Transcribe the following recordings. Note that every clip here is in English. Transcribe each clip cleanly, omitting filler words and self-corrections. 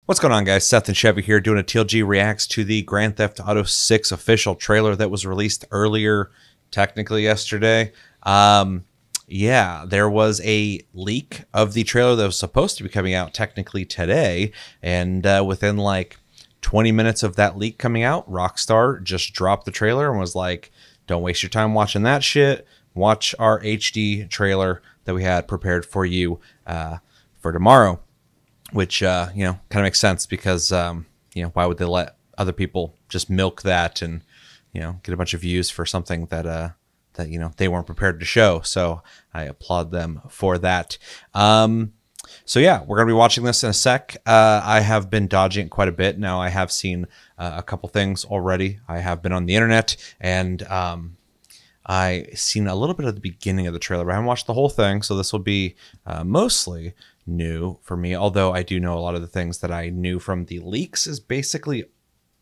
What's going on, guys? Seth and Chevy here doing a TLG reacts to the Grand Theft Auto 6 official trailer that was released earlier, technically yesterday. Yeah, there was a leak of the trailer that was supposed to be coming out technically today, and within like 20 minutes of that leak coming out, Rockstar just dropped the trailer and was like, don't waste your time watching that shit. Watch our HD trailer that we had prepared for you for tomorrow. Which, you know, kind of makes sense because, you know, why would they let other people just milk that and, you know, get a bunch of views for something that, you know, they weren't prepared to show. So I applaud them for that. So yeah, we're going to be watching this in a sec. I have been dodging it quite a bit. Now I have seen a couple things already. I have been on the internet and, I seen a little bit of the beginning of the trailer, but I haven't watched the whole thing. So this will be, mostly new for me, although I do know a lot of the things that I knew from the leaks is basically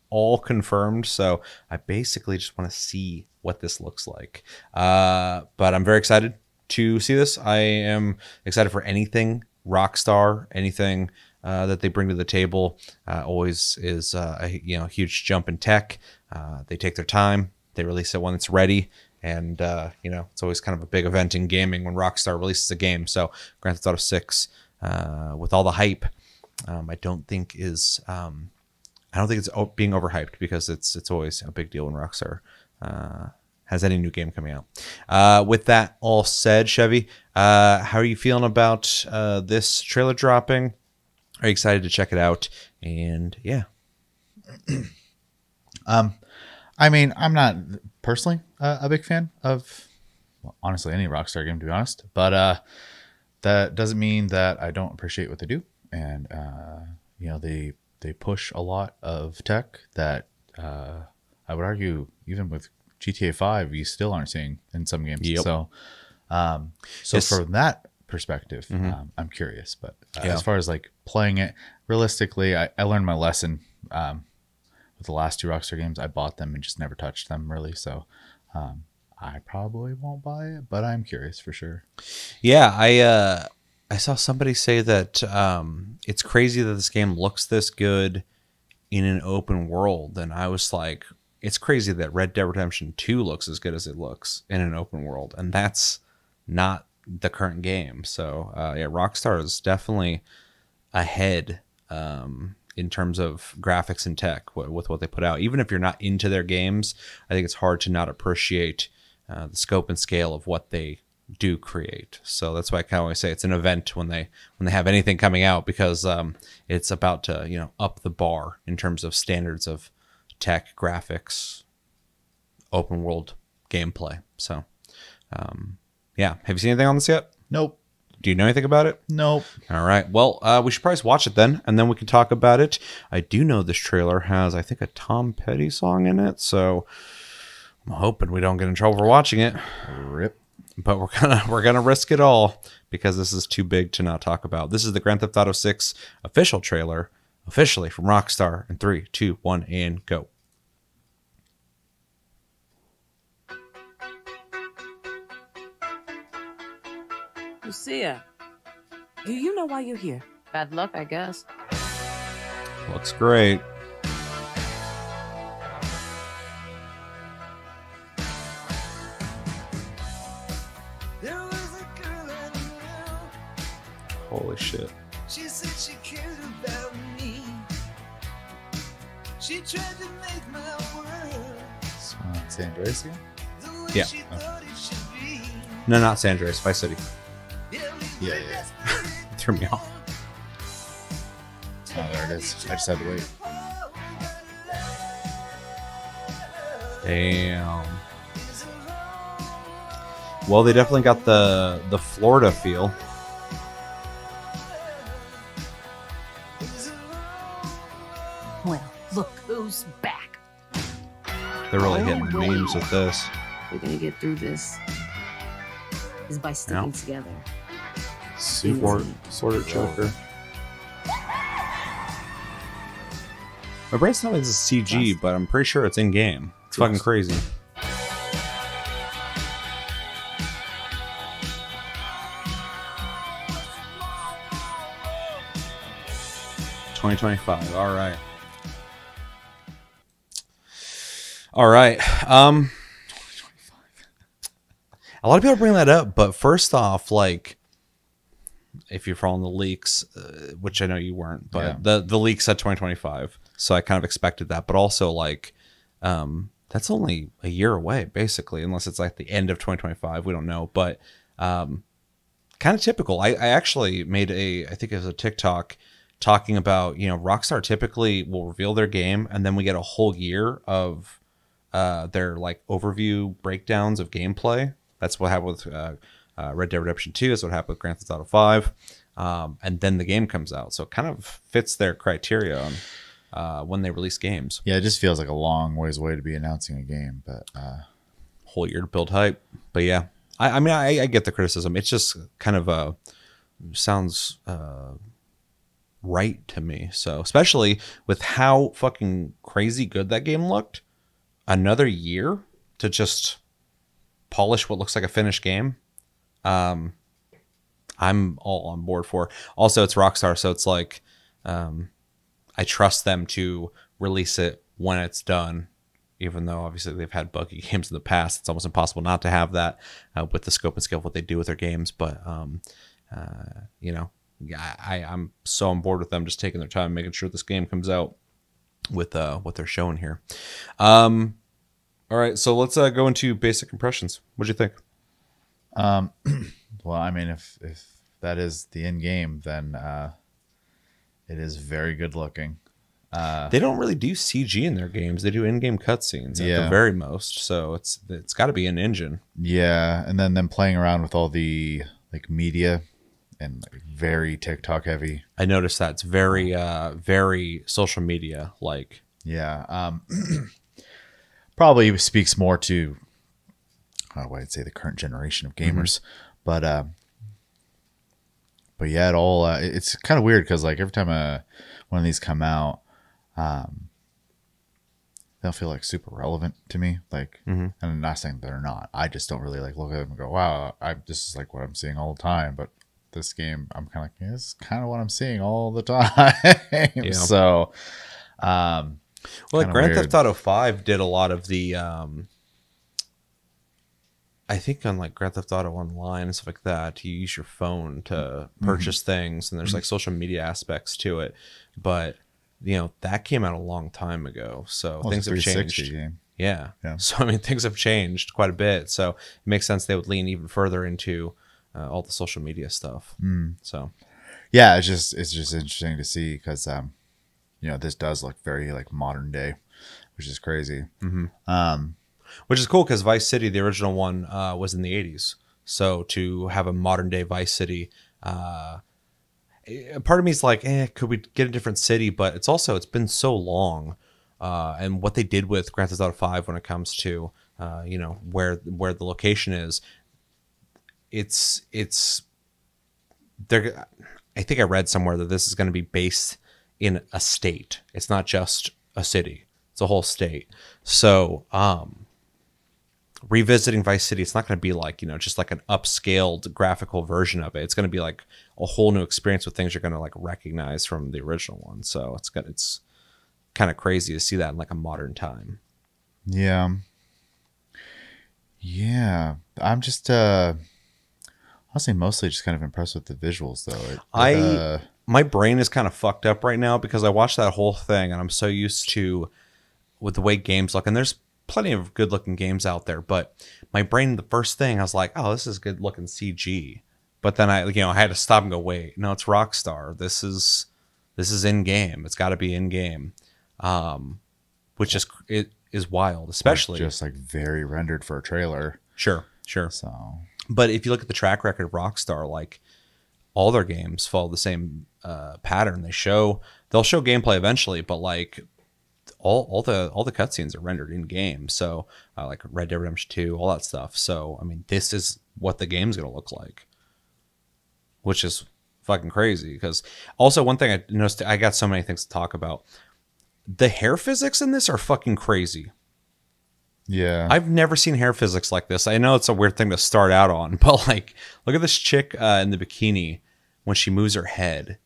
all confirmed. So I basically just want to see what this looks like. But I'm very excited to see this. I am excited for anything Rockstar, anything that they bring to the table. Always is a huge jump in tech. They take their time. They release it when it's ready. And, you know, it's always kind of a big event in gaming when Rockstar releases a game. So Grand Theft Auto 6, with all the hype, I don't think it's being overhyped because it's always a big deal when Rockstar has any new game coming out. With that all said, Chevy, how are you feeling about this trailer dropping? Are you excited to check it out? And yeah. I mean, I'm not personally a big fan of, well, honestly, any Rockstar game, to be honest. But that doesn't mean that I don't appreciate what they do. And, you know, they push a lot of tech that I would argue, even with GTA 5, you still aren't seeing in some games. Yep. So, Yes. from that perspective, I'm curious. But as far as like playing it, realistically, I learned my lesson. With the last two Rockstar games, I bought them and just never touched them really. So I probably won't buy it, but I'm curious for sure. Yeah, I saw somebody say that it's crazy that this game looks this good in an open world, and I was like, it's crazy that Red Dead Redemption 2 looks as good as it looks in an open world, and that's not the current game. So yeah, Rockstar is definitely ahead in terms of graphics and tech with what they put out. Even if you're not into their games, I think it's hard to not appreciate the scope and scale of what they do create. So that's why I kind of always say it's an event when they have anything coming out, because it's about to, you know, up the bar in terms of standards of tech, graphics, open world gameplay. So yeah, have you seen anything on this yet? Nope. Do you know anything about it? Nope. All right. Well, we should probably watch it then, and then we can talk about it. I do know this trailer has, I think, a Tom Petty song in it, so I'm hoping we don't get in trouble for watching it. Rip. But we're gonna risk it all because this is too big to not talk about. This is the Grand Theft Auto 6 official trailer, officially from Rockstar. In 3, 2, 1, and go. Lucia, do you know why you're here? Bad luck, I guess. Looks great. Holy shit. She said she cared about me. She tried to make my world San Andreas again? the way Yeah. she thought it should be. No, not San Andreas, Vice City. Yeah. Threw me off. Oh, there it is. I just had to wait. Damn. Well, they definitely got the Florida feel. Well, look who's back. They're really hitting memes with this. We're gonna get through this is by sticking together. Super. Sort of choker. My brain's telling me this is CG, but I'm pretty sure it's in game. It's fucking crazy. 20 2025. All right. All right. A lot of people bring that up, but first off, like, if you're following the leaks, which I know you weren't, but the leak said 2025, so I kind of expected that. But also, like, that's only a year away, basically, unless it's like the end of 2025. We don't know, but kind of typical. I actually made I think it was a TikTok talking about, you know, Rockstar typically will reveal their game, and then we get a whole year of their like overview breakdowns of gameplay. That's what happened with Red Dead Redemption 2. That's what happened with Grand Theft Auto 5. And then the game comes out. So it kind of fits their criteria on when they release games. Yeah, it just feels like a long ways away to be announcing a game. But whole year to build hype. But yeah, I mean, I get the criticism. It's just kind of sounds right to me. So especially with how fucking crazy good that game looked, another year to just polish what looks like a finished game. I'm all on board for. Also, it's Rockstar, so it's like I trust them to release it when it's done, even though obviously they've had buggy games in the past. It's almost impossible not to have that with the scope and scale of what they do with their games. But you know, I'm so on board with them just taking their time, making sure this game comes out with what they're showing here. All right, so let's go into basic impressions. What'd you think? well, I mean, if that is the end game, then it is very good looking. They don't really do CG in their games. They do in-game cutscenes at the very most. So it's got to be an engine. Yeah, and then them playing around with all the like media and like very TikTok heavy. I noticed that it's very very social media like. Yeah. Probably speaks more to I'd say the current generation of gamers, but yeah, it all it's kind of weird because like every time one of these come out, they don't feel like super relevant to me. Like, and I'm not saying they're not. I just don't really like look at them and go, wow, this is like what I'm seeing all the time. But this game, I'm kind of like, yeah, this is kind of what I'm seeing all the time. Yeah. So, well, like Grand Theft Auto 5 did a lot of the I think on like Grand Theft Auto Online and stuff like that, you use your phone to purchase things, and there's like social media aspects to it. But you know, that came out a long time ago, so things have changed. Game. Yeah. So I mean, things have changed quite a bit. So it makes sense they would lean even further into all the social media stuff. So yeah, it's just interesting to see because you know, this does look very like modern day, which is crazy. Which is cool because Vice City, the original one, was in the 80s. So to have a modern day Vice City, part of me is like, could we get a different city? But it's been so long. And what they did with Grand Theft Auto 5 when it comes to, you know, where the location is, I think I read somewhere that this is going to be based in a state. It's not just a city. It's a whole state. So, revisiting Vice City, it's not going to be like, you know, just like an upscaled graphical version of it. It's going to be like a whole new experience with things you're going to like recognize from the original one. So it's kind of crazy to see that in like a modern time. Yeah. I'm just honestly mostly just kind of impressed with the visuals though. My brain is kind of fucked up right now because I watched that whole thing and I'm so used to with the way games look, and there's plenty of good looking games out there, but my brain, the first thing I was like, oh, this is good looking CG. But then I had to stop and go, wait, no, it's Rockstar. This is in game. It's got to be in game. Which is wild, especially like just like very rendered for a trailer. Sure. So, but if you look at the track record of Rockstar, like all their games follow the same pattern. They'll show gameplay eventually, but like all the cutscenes are rendered in game. So like Red Dead Redemption 2, all that stuff. So I mean, this is what the game's gonna look like, which is fucking crazy. Because also one thing I noticed, I got so many things to talk about. The hair physics in this are fucking crazy. Yeah, I've never seen hair physics like this. I know it's a weird thing to start out on, but like, look at this chick in the bikini when she moves her head.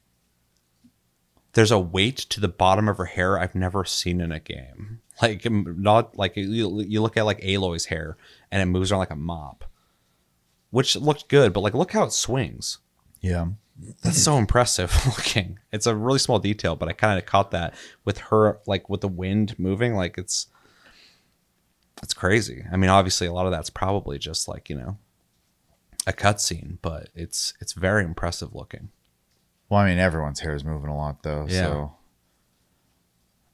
there's a weight to the bottom of her hair I've never seen in a game. Like, not like you look at like Aloy's hair and it moves around like a mop, which looked good, but like look how it swings. Yeah. That's so impressive looking. It's a really small detail, but I kind of caught that with her, like with the wind moving. Like it's crazy. I mean, obviously a lot of that's probably just like, you know, a cutscene, but it's very impressive looking. Well, I mean, everyone's hair is moving a lot though. Yeah. So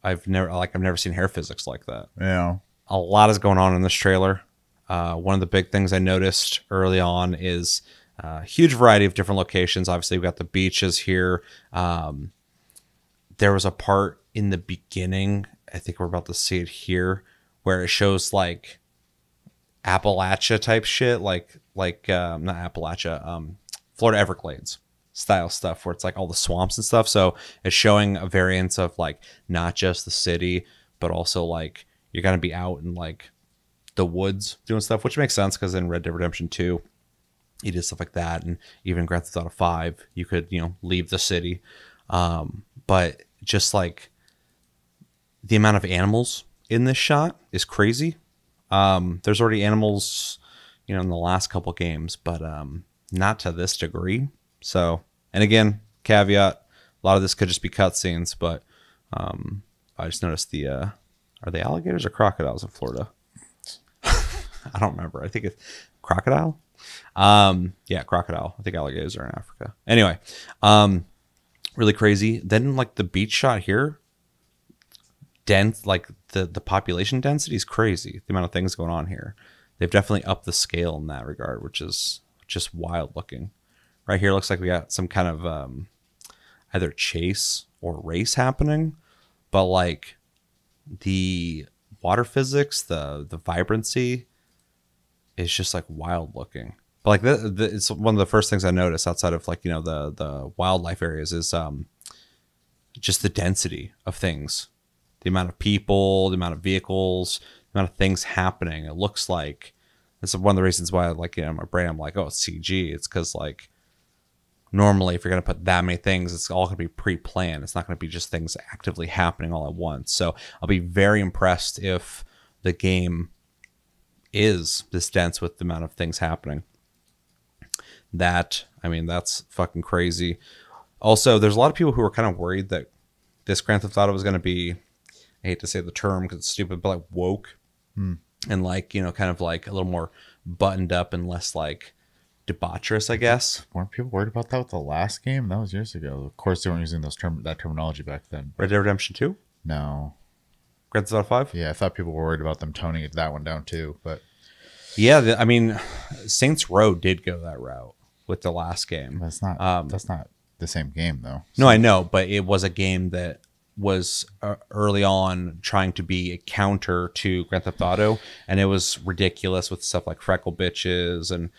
I've never seen hair physics like that. yeah. A lot is going on in this trailer. One of the big things I noticed early on is a huge variety of different locations. Obviously, we've got the beaches here. There was a part in the beginning, I think we're about to see it here, where it shows like Appalachia type shit, like not Appalachia, Florida Everglades style stuff, where it's like all the swamps and stuff. So it's showing a variance of like not just the city, but also like you're gonna be out in like the woods doing stuff, which makes sense because in Red Dead Redemption 2 he did stuff like that, and even Grand Theft Auto 5 you could, you know, leave the city, but just like the amount of animals in this shot is crazy. There's already animals, you know, in the last couple games, but not to this degree. So, and again, caveat, a lot of this could just be cutscenes, but I just noticed the are they alligators or crocodiles in Florida? I don't remember. I think it's crocodile. Yeah, crocodile. I think alligators are in Africa. Anyway, really crazy. Then like the beach shot here, dense, like the population density is crazy. The amount of things going on here. They've definitely upped the scale in that regard, which is just wild looking. Right here looks like we got some kind of either chase or race happening, but like the water physics, the vibrancy is just like wild looking. But like it's one of the first things I noticed outside of like, you know, the wildlife areas is just the density of things, the amount of people, the amount of vehicles, the amount of things happening. It looks like it's one of the reasons why, like, you know, my brain, I'm like, oh, it's CG. It's because like normally if you're going to put that many things, it's all going to be pre-planned. It's not going to be just things actively happening all at once. So I'll be very impressed if the game is this dense with the amount of things happening. That, I mean, that's fucking crazy. Also, there's a lot of people who are kind of worried that this Grand Theft Auto was going to be, I hate to say the term because it's stupid, but like woke and like, you know, kind of like a little more buttoned up and less like debaucherous, I guess. Weren't people worried about that with the last game? That was years ago. Of course, they weren't using that terminology back then. Red Dead Redemption 2? No. Grand Theft Auto 5? Yeah, I thought people were worried about them toning that one down too. But yeah, I mean, Saints Row did go that route with the last game. that's not the same game though. No, I know, but it was a game that was early on trying to be a counter to Grand Theft Auto, and it was ridiculous with stuff like freckle bitches and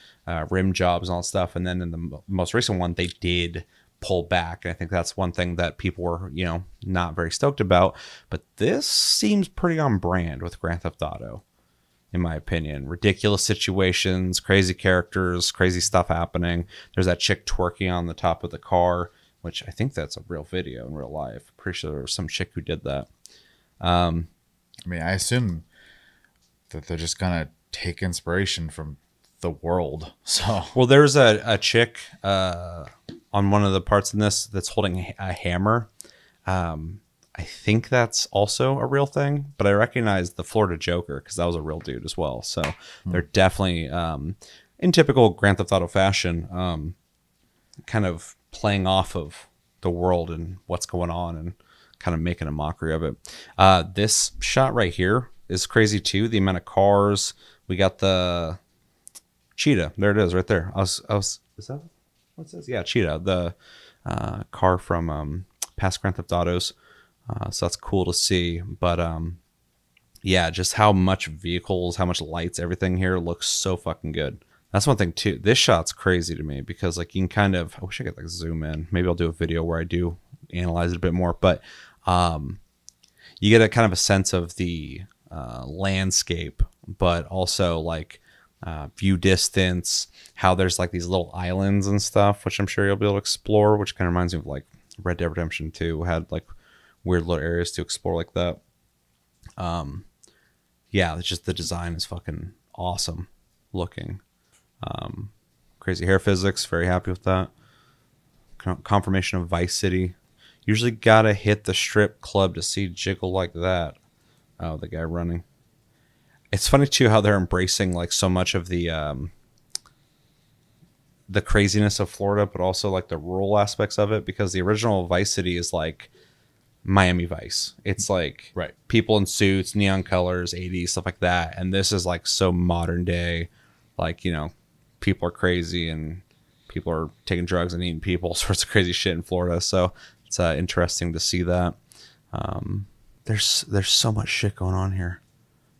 rim jobs and all that stuff. And then in the most recent one, they did pull back. And I think that's one thing that people were, you know, not very stoked about. But this seems pretty on brand with Grand Theft Auto, in my opinion. Ridiculous situations, crazy characters, crazy stuff happening. There's that chick twerking on the top of the car, which I think that's a real video in real life. Pretty sure there was some chick who did that. I mean, I assume that they're just gonna take inspiration from the world. So well, there's a chick on one of the parts in this that's holding a hammer. I think that's also a real thing, but I recognize the Florida Joker because that was a real dude as well. So they're definitely, in typical Grand Theft Auto fashion, kind of playing off of the world and what's going on and kind of making a mockery of it. This shot right here is crazy too. The amount of cars. We got the cheetah. There it is right there. Is that what's this? Yeah, cheetah. The car from past Grand Theft Autos. So that's cool to see. But yeah, just how much vehicles, how much lights, everything here looks so fucking good. That's one thing too. This shot's crazy to me because like you can kind of, I wish I could like zoom in. Maybe I'll do a video where I do analyze it a bit more. But you get a kind of a sense of the landscape, but also like view distance, how there's like these little islands and stuff, which I'm sure you'll be able to explore, which kind of reminds me of like Red Dead Redemption 2 had like weird little areas to explore like that. Yeah, it's just the design is fucking awesome looking. Crazy hair physics, very happy with that. Confirmation of Vice City. Usually gotta hit the strip club to see jiggle like that. Oh, the guy running. It's funny too how they're embracing like so much of the craziness of Florida, but also like the rural aspects of it, because the original Vice City is like Miami Vice. It's like Right. people in suits, neon colors, 80s, stuff like that. And this is like so modern day, like, you know, people are crazy and people are taking drugs and eating people, sorts of crazy shit in Florida. So it's interesting to see that. There's so much shit going on here,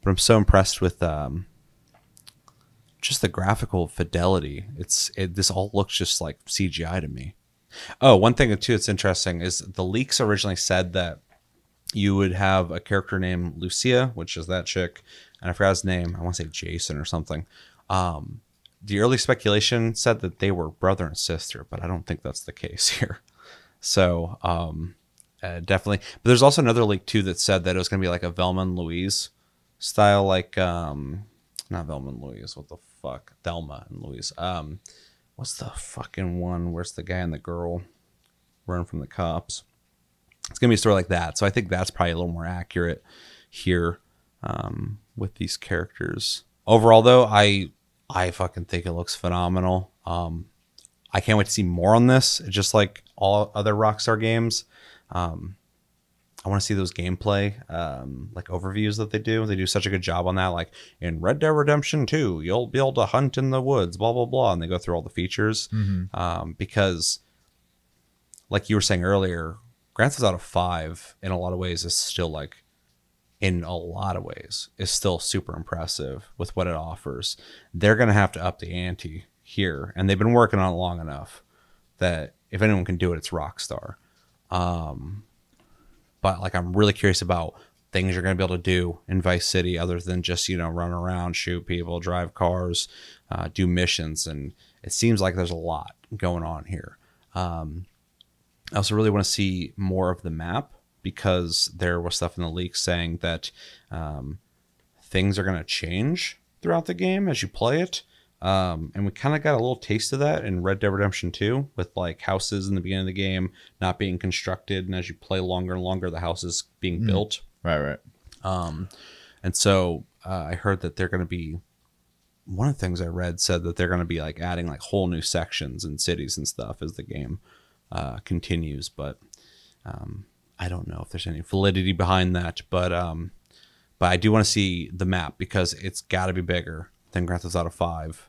but I'm so impressed with just the graphical fidelity. This all looks just like CGI to me. Oh, one thing too that's interesting is the leaks originally said that you would have a character named Lucia, which is that chick, and I forgot his name. I want to say Jason or something. The early speculation said that they were brother and sister, but I don't think that's the case here. So definitely. But there's also another leak too that said that it was going to be like a Velma and Louise style, like not Velma and Louise. What the fuck? Thelma and Louise. What's the fucking one? Where's the guy and the girl running from the cops? It's gonna be a story like that. So I think that's probably a little more accurate here with these characters. Overall, though, I fucking think it looks phenomenal. I can't wait to see more on this. Just like all other Rockstar games, I want to see those gameplay like overviews that they do. They do such a good job on that. Like in Red Dead Redemption 2, you'll be able to hunt in the woods, blah, blah, blah. And they go through all the features. Because like you were saying earlier, Grand Theft Auto 5 in a lot of ways is still like, in a lot of ways, is still super impressive with what it offers. They're going to have to up the ante here. And they've been working on it long enough that if anyone can do it, it's Rockstar. But like, I'm really curious about things you're going to be able to do in Vice City other than just, you know, run around, shoot people, drive cars, do missions. And it seems like there's a lot going on here. I also really want to see more of the map, because there was stuff in the leaks saying that things are going to change throughout the game as you play it. And we kind of got a little taste of that in Red Dead Redemption 2 with like houses in the beginning of the game not being constructed, and as you play longer and longer, the houses being built. Right. And so I heard that they're going to be, one of the things I read said that they're going to be like adding like whole new sections and cities and stuff as the game continues. But I don't know if there's any validity behind that. But I do want to see the map, because it's got to be bigger than Grand Theft Auto 5,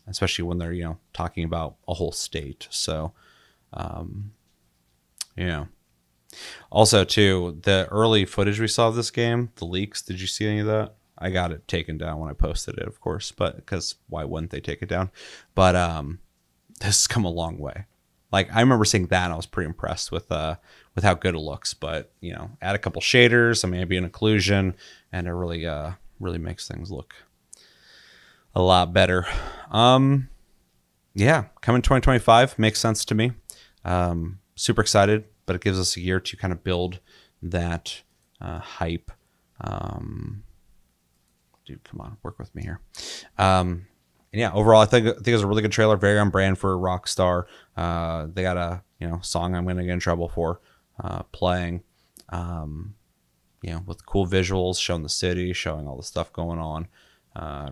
especially when they're, you know, talking about a whole state. So, you know. Also, too, the early footage we saw of this game, the leaks, did you see any of that? I got it taken down when I posted it, of course, but because why wouldn't they take it down? But this has come a long way. Like, I remember seeing that and I was pretty impressed with how good it looks. But, you know, add a couple shaders, some ambient occlusion, and it really makes things look a lot better. Yeah, coming 2025 makes sense to me. Super excited, but it gives us a year to kind of build that hype. Dude, come on, work with me here. And yeah, overall, I think it was a really good trailer, very on brand for Rockstar. They got a song I'm going to get in trouble for playing. With cool visuals, showing the city, showing all the stuff going on.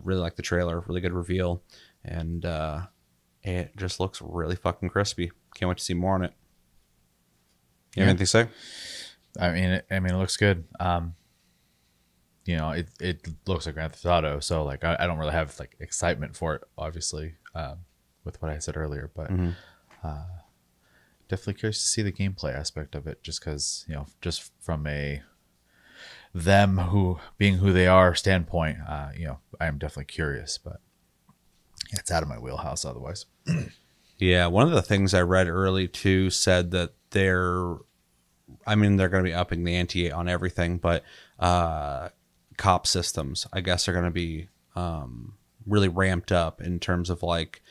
Really like the trailer, really good reveal, and it just looks really fucking crispy. Can't wait to see more on it. You have anything to say? I mean, it looks good. It looks like Grand Theft Auto, so like I don't really have like excitement for it, obviously, with what I said earlier, but definitely curious to see the gameplay aspect of it, just because just from them who they are standpoint, I am definitely curious, but it's out of my wheelhouse otherwise. Yeah, one of the things I read early too said that they're going to be upping the ante on everything, but cop systems, I guess, are going to be really ramped up in terms of like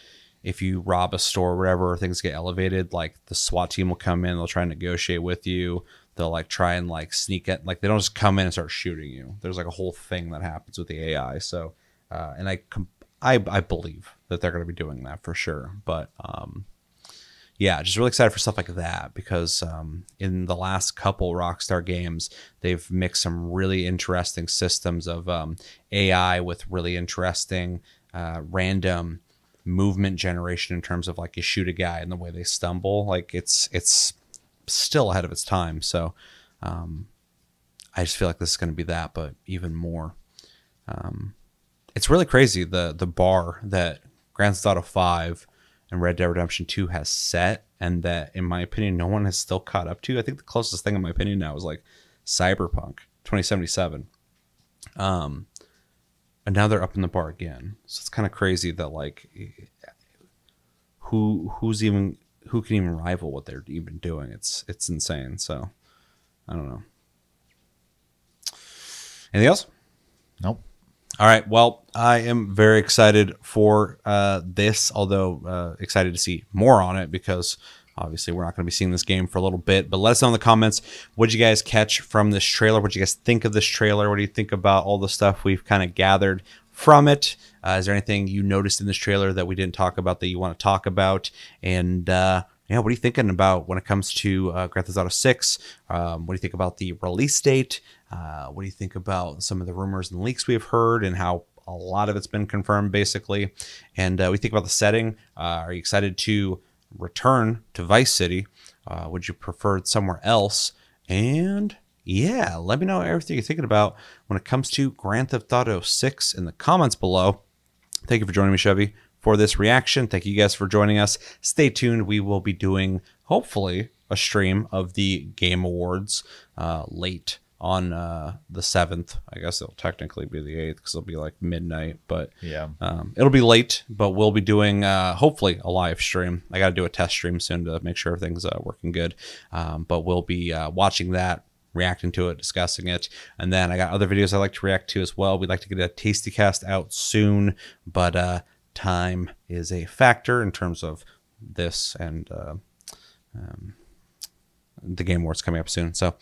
if you rob a store or whatever, things get elevated, like the SWAT team will come in, they'll try and negotiate with you. They'll like try and like sneak it. Like they don't just come in and start shooting you. There's like a whole thing that happens with the AI. So, and I believe that they're going to be doing that for sure. But, yeah, just really excited for stuff like that because in the last couple Rockstar games, they've mixed some really interesting systems of AI with really interesting random movement generation in terms of like you shoot a guy and the way they stumble. Like it's still ahead of its time. So I just feel like this is going to be that, but even more. It's really crazy the bar that Grand Theft Auto 5 and Red Dead Redemption 2 has set, and that, in my opinion, no one has still caught up to. I think the closest thing, in my opinion, now is like Cyberpunk 2077. And now they're up in the bar again. So it's kind of crazy that like who can even rival what they're even doing. It's insane. So I don't know. Anything else? Nope. All right. Well, I am very excited for this, although excited to see more on it because obviously we're not going to be seeing this game for a little bit. But let us know in the comments, what did you guys catch from this trailer? What did you guys think of this trailer? What do you think about all the stuff we've kind of gathered from it? Is there anything you noticed in this trailer that we didn't talk about that you want to talk about? And yeah, what are you thinking about when it comes to Grand Theft Auto 6? What do you think about the release date? What do you think about some of the rumors and leaks we've heard and how a lot of it's been confirmed, basically? And we think about the setting. Are you excited to return to Vice City? Would you prefer it somewhere else? And yeah, let me know everything you're thinking about when it comes to Grand Theft Auto 6 in the comments below. Thank you for joining me, Chevy, for this reaction. Thank you guys for joining us. Stay tuned. We will be doing, hopefully, a stream of the Game Awards late on the 7th. I guess it'll technically be the 8th because it'll be like midnight, but Yeah. it'll be late, but we'll be doing hopefully a live stream. I got to do a test stream soon to make sure everything's working good, but we'll be watching that, reacting to it, discussing it, and then I got other videos I like to react to as well. We'd like to get a Tasty Cast out soon, but time is a factor in terms of this and the Game Awards coming up soon, so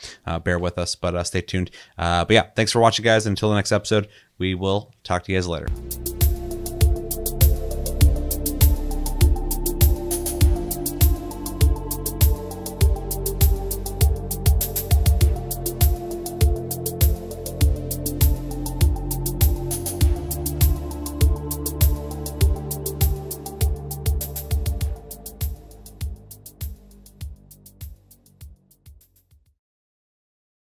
bear with us, but stay tuned. But yeah, thanks for watching, guys. Until the next episode, we will talk to you guys later.